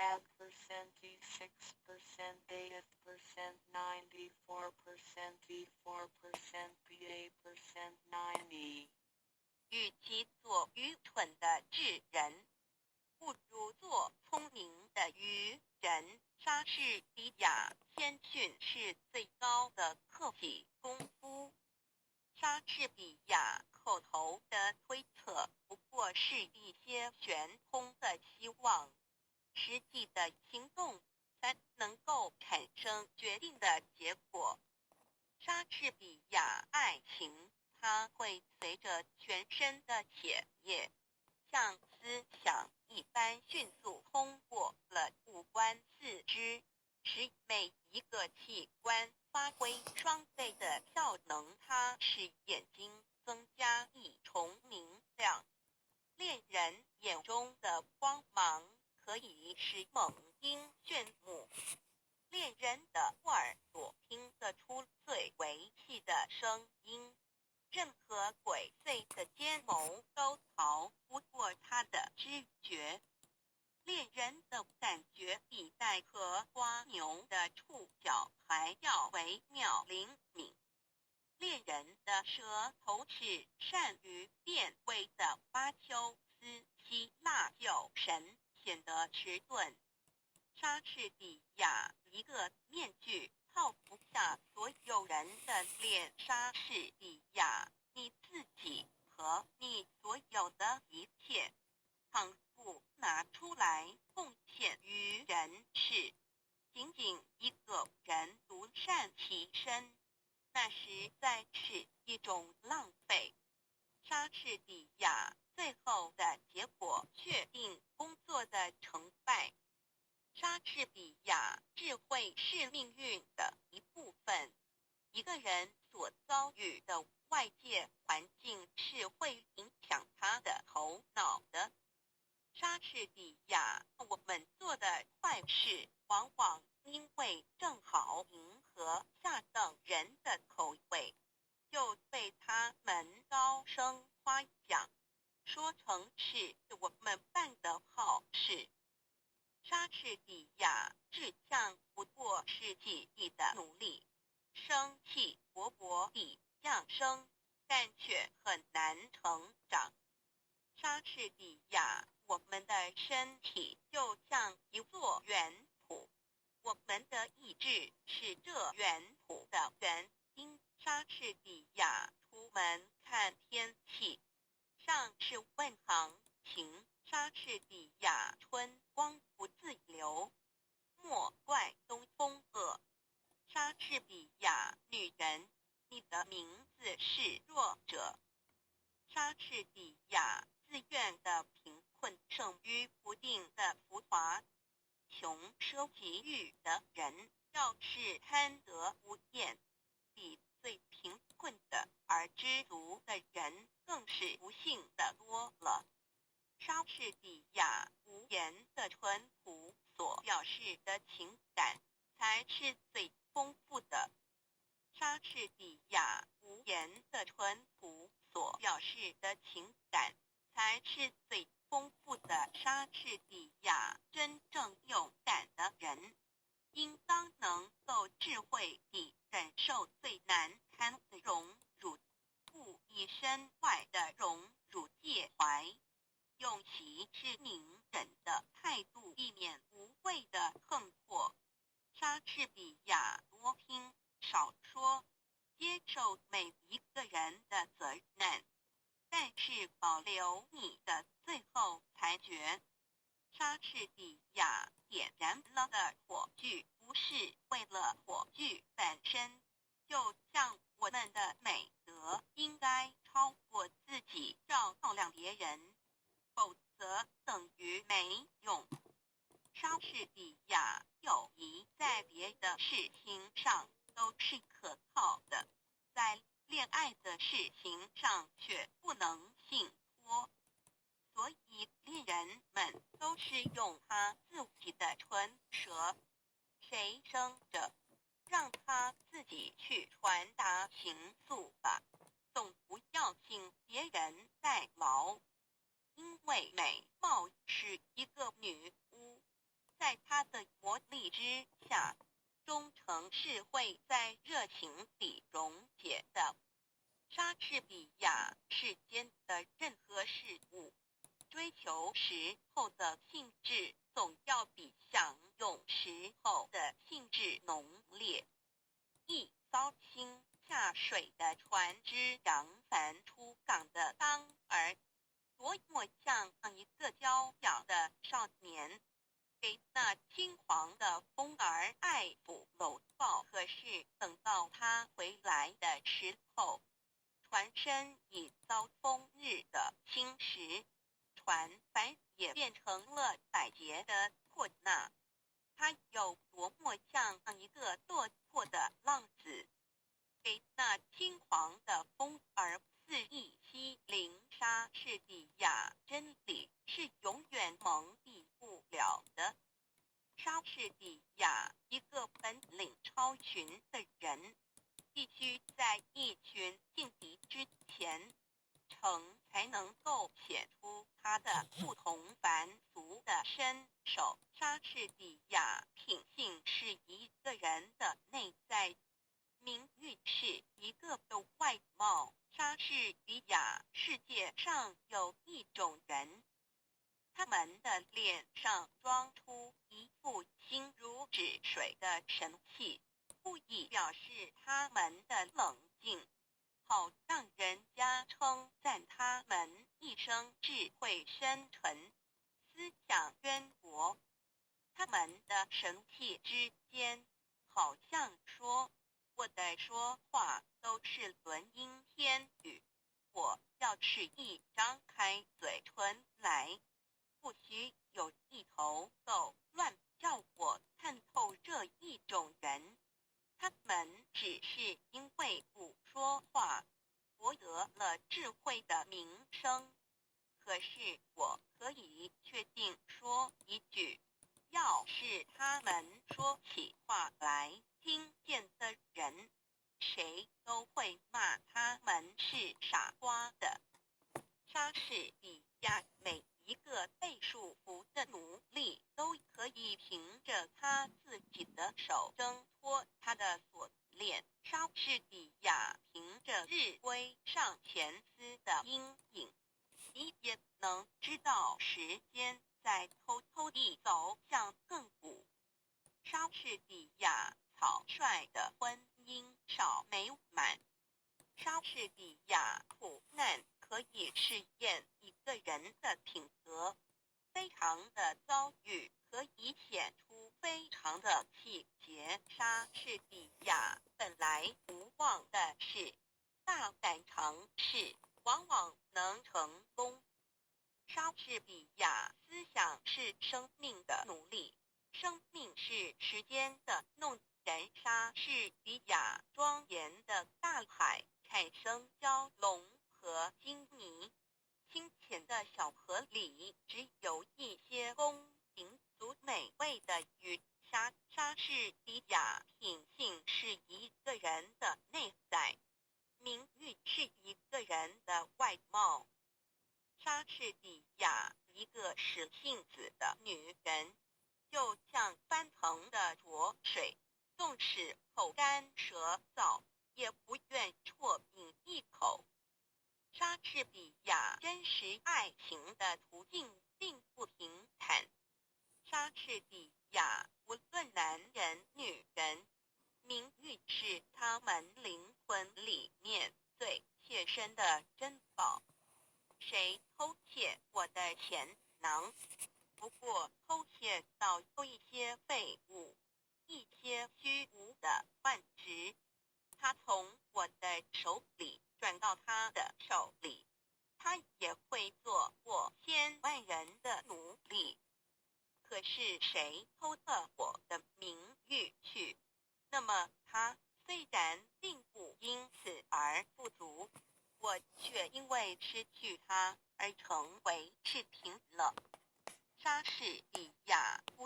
8%, 6%, 8%, 94%, 4%, 8%, 90. 与其做愚蠢的智人，不如做聪明的愚人。莎士比亚谦逊是最高的客气功夫。莎士比亚口头的推测不过是一些悬空的希望，实际的行动才能够产生决定的结果。莎士比亚爱情，它会随着全身的血液，像思想一般迅速通过了五官四肢，使每一个器官发挥双倍的效能。它使眼睛增加一重明亮，恋人眼中的光芒可以使猛鹰炫目，恋人的耳朵听得出最为气的声音，任何鬼祟的奸谋都逃不过他的知觉。恋人的感觉比带壳蜗牛的触角还要微妙灵敏。恋人的舌头是善于辨味的巴丘斯希腊酒神，显得迟钝。莎士比亚一个面具套不下所有人的脸。莎士比亚，你自己和你所有的一切，倘不拿出来贡献于人世，仅仅一个人独善其身，那实在是一种浪费。莎士比亚最后的结果确定工作的成败。莎士比亚智慧是命运的一部分。一个人所遭遇的外界环境是会影响他的头脑的。莎士比亚，我们做的坏事往往因为正好迎合下等人的口味，就被他们高声夸奖，说成是我们办的好事。莎士比亚志向不过是几亿的努力，生气勃勃地降生，但却很难成长。莎士比亚，我们的身体就像一座圆谱，我们的意志是这圆谱的原因。莎士比亚出门看天气，上是问行情。莎士比亚春光不自流，莫怪东风恶。莎士比亚女人，你的名字是弱者。莎士比亚自愿的贫困胜于不定的浮华。穷奢极欲的人要是贪得无厌，比最贫困的而知足的人更是不幸的多了。莎士比亚无言的淳朴所表示的情感才是最丰富的。莎士比亚无言的淳朴所表示的情感才是最丰富的。莎士比亚真正勇敢的人，应当能够智慧地忍受最难堪的荣辱，不以身外的荣辱介怀，用息事宁人的态度避免无谓的横祸。莎士比亚多听少说，接受每一个人的责难，但是保留你的最后裁决。莎士比亚点燃了的火炬不是为了火炬本身，就像我们的美德应该超过自己照亮别人，否则等于没用。莎士比亚友谊在别的事情上都是可靠的，在恋爱的事情上却不能信托，所以恋人们都是用他自己的唇舌，谁生着，让他自己去传达情愫吧，总不要请别人代劳。因为美貌是一个女巫，在力之下，忠诚是会在热情里溶解的。莎士比亚世间的任何事物，追求时候的兴致总要比享用时候的兴致浓烈。一艘轻下水的船只扬帆出港的当儿，多么像一个娇小的少年，给那轻狂的风儿爱抚搂抱。可是等到他回来的时候，船身已遭风日的侵蚀，船帆也变成了百结的破捺。他有多么像一个落魄的浪子，给那轻狂的风儿肆意欺凌。莎士比亚真理是永远蒙蔽不了的。莎士比亚一个本领超群的人，必须在一群劲敌之前，才能够显出他的不同凡俗的身手。莎士比亚品性是一个人的内在，名誉是一个的外貌。莎士比亚世界上有一种人，他们的脸上装出一副心如止水的神气，故意表示他们的冷静，好让人家称赞他们一生智慧深沉，思想渊博。他们的神气之间，好像说，我的说话都是轮音天语，我要是一张开嘴唇来，不许有一头狗乱叫。我看透这一种人，他们只是因为不说话，博得了智慧的名声。可是我可以确定说一句，要是他们说起话来，听见的人，谁都会骂他们是傻瓜的。莎士比亚每一个被束缚的奴隶都可以凭着他自己的手挣脱他的锁链。莎士比亚凭着日晷上前丝的阴影，你也能知道时间在偷偷地走向亘古。莎士比亚草率的婚姻少美满。莎士比亚苦难可以试验一个人的品格，非常的遭遇可以显出非常的气节。莎士比亚本来无望的事，大胆尝试往往能成功。莎士比亚思想是生命的奴隶，生命是时间的弄人。莎士比亚庄严的大海产生蛟龙和鲸泥，清浅的小河里只有一些公平足美味的鱼。莎士比亚品性是一个人的内在，名誉是一个人的外貌。莎士比亚一个使性子的女人，就像翻腾的浊水，纵使口干舌燥，也不愿啜饮一口。莎士比亚真实爱情的途径并不平坦。莎士比亚无论男人女人，名誉是他们灵魂里面最切身的珍宝。谁偷窃我的钱囊？不过偷窃到有一些废物，一些虚无的幻值，他从我的手里转到他的手里，他也会做过千万人的奴隶。可是谁偷了我的名誉去，那么他虽然并不因此而富足，我却因为失去他而成为赤贫了。莎士比亚